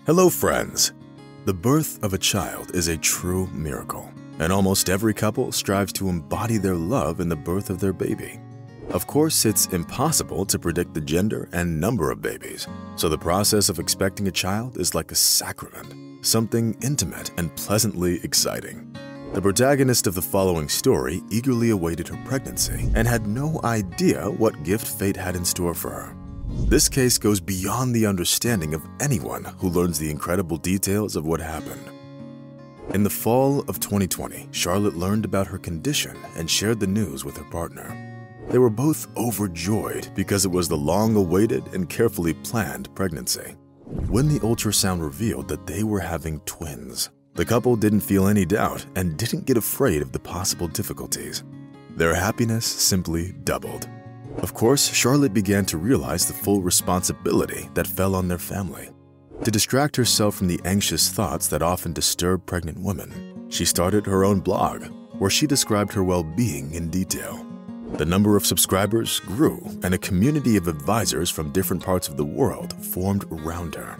Hello friends! The birth of a child is a true miracle, and almost every couple strives to embody their love in the birth of their baby. Of course, it's impossible to predict the gender and number of babies, so the process of expecting a child is like a sacrament, something intimate and pleasantly exciting. The protagonist of the following story eagerly awaited her pregnancy and had no idea what gift fate had in store for her. This case goes beyond the understanding of anyone who learns the incredible details of what happened. In the fall of 2020, Charlotte learned about her condition and shared the news with her partner. They were both overjoyed because it was the long-awaited and carefully planned pregnancy. When the ultrasound revealed that they were having twins, the couple didn't feel any doubt and didn't get afraid of the possible difficulties. Their happiness simply doubled. Of course, Charlotte began to realize the full responsibility that fell on their family. To distract herself from the anxious thoughts that often disturb pregnant women, she started her own blog, where she described her well-being in detail. The number of subscribers grew, and a community of advisors from different parts of the world formed around her.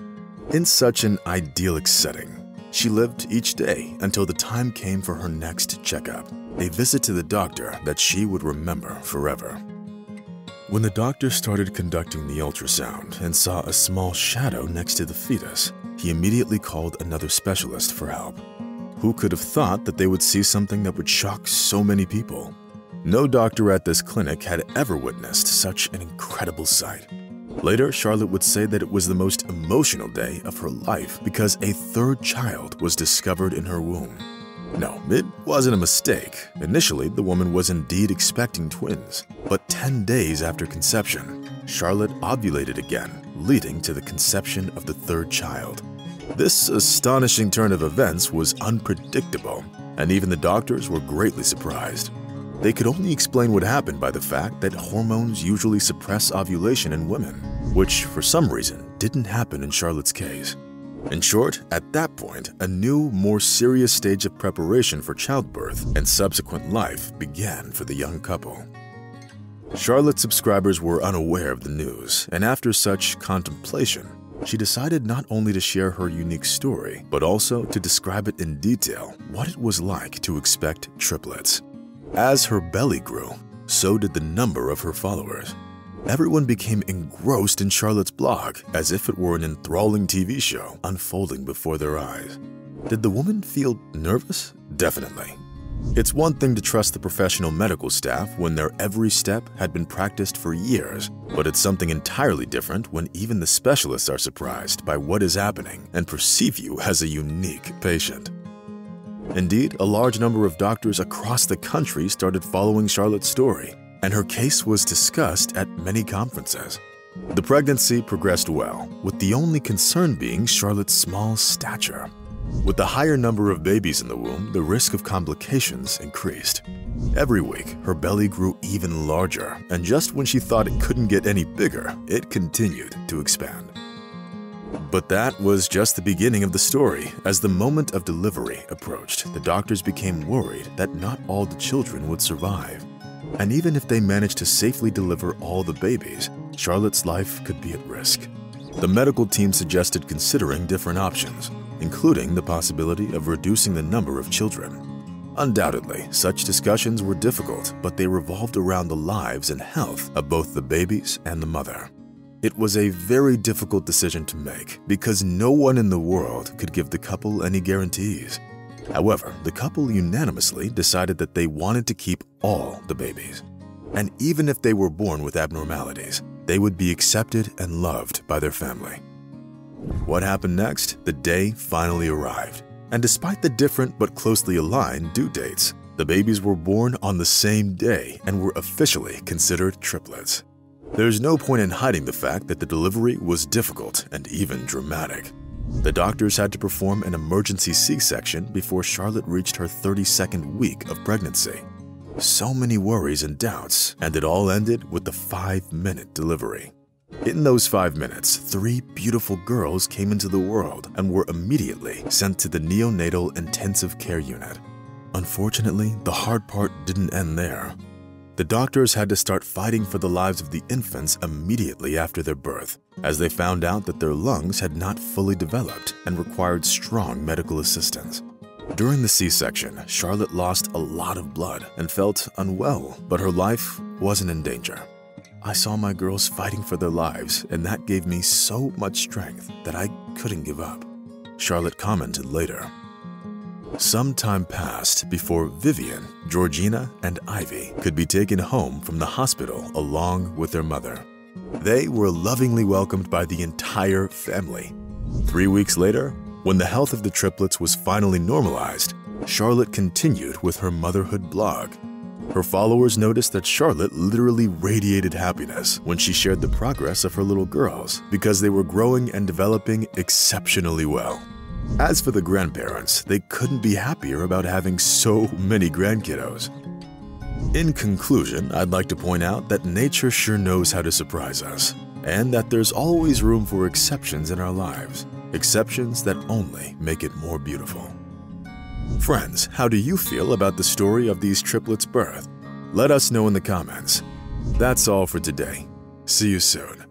In such an idyllic setting, she lived each day until the time came for her next checkup, a visit to the doctor that she would remember forever. When the doctor started conducting the ultrasound and saw a small shadow next to the fetus, he immediately called another specialist for help. Who could have thought that they would see something that would shock so many people? No doctor at this clinic had ever witnessed such an incredible sight. Later, Charlotte would say that it was the most emotional day of her life because a third child was discovered in her womb. No, it wasn't a mistake. Initially, the woman was indeed expecting twins, but 10 days after conception, Charlotte ovulated again, leading to the conception of the third child. This astonishing turn of events was unpredictable, and even the doctors were greatly surprised. They could only explain what happened by the fact that hormones usually suppress ovulation in women, which for some reason didn't happen in Charlotte's case. In short, at that point, a new, more serious stage of preparation for childbirth and subsequent life began for the young couple. Charlotte's subscribers were unaware of the news, and after such contemplation, she decided not only to share her unique story, but also to describe it in detail what it was like to expect triplets. As her belly grew, so did the number of her followers. Everyone became engrossed in Charlotte's blog as if it were an enthralling TV show unfolding before their eyes. Did the woman feel nervous? Definitely. It's one thing to trust the professional medical staff when their every step had been practiced for years, but it's something entirely different when even the specialists are surprised by what is happening and perceive you as a unique patient. Indeed, a large number of doctors across the country started following Charlotte's story, and her case was discussed at many conferences. The pregnancy progressed well, with the only concern being Charlotte's small stature. With the higher number of babies in the womb, the risk of complications increased. Every week, her belly grew even larger, and just when she thought it couldn't get any bigger, it continued to expand. But that was just the beginning of the story. As the moment of delivery approached, the doctors became worried that not all the children would survive. And even if they managed to safely deliver all the babies, Charlotte's life could be at risk. The medical team suggested considering different options, including the possibility of reducing the number of children. Undoubtedly, such discussions were difficult, but they revolved around the lives and health of both the babies and the mother. It was a very difficult decision to make because no one in the world could give the couple any guarantees. However, the couple unanimously decided that they wanted to keep all the babies. And even if they were born with abnormalities, they would be accepted and loved by their family. What happened next? The day finally arrived. And despite the different but closely aligned due dates, the babies were born on the same day and were officially considered triplets. There's no point in hiding the fact that the delivery was difficult and even dramatic. The doctors had to perform an emergency C-section before Charlotte reached her 32nd week of pregnancy. So many worries and doubts, and it all ended with the 5-minute delivery. In those 5 minutes, 3 beautiful girls came into the world and were immediately sent to the neonatal intensive care unit. Unfortunately, the hard part didn't end there. The doctors had to start fighting for the lives of the infants immediately after their birth, as they found out that their lungs had not fully developed and required strong medical assistance. During the C-section, Charlotte lost a lot of blood and felt unwell, but her life wasn't in danger. I saw my girls fighting for their lives, and that gave me so much strength that I couldn't give up, Charlotte commented later. Some time passed before Vivian, Georgina, and Ivy could be taken home from the hospital along with their mother. They were lovingly welcomed by the entire family. 3 weeks later, when the health of the triplets was finally normalized, Charlotte continued with her motherhood blog. Her followers noticed that Charlotte literally radiated happiness when she shared the progress of her little girls because they were growing and developing exceptionally well. As for the grandparents, they couldn't be happier about having so many grandkiddos. In conclusion, I'd like to point out that nature sure knows how to surprise us, and that there's always room for exceptions in our lives, exceptions that only make it more beautiful. Friends, how do you feel about the story of these triplets' birth? Let us know in the comments. That's all for today. See you soon.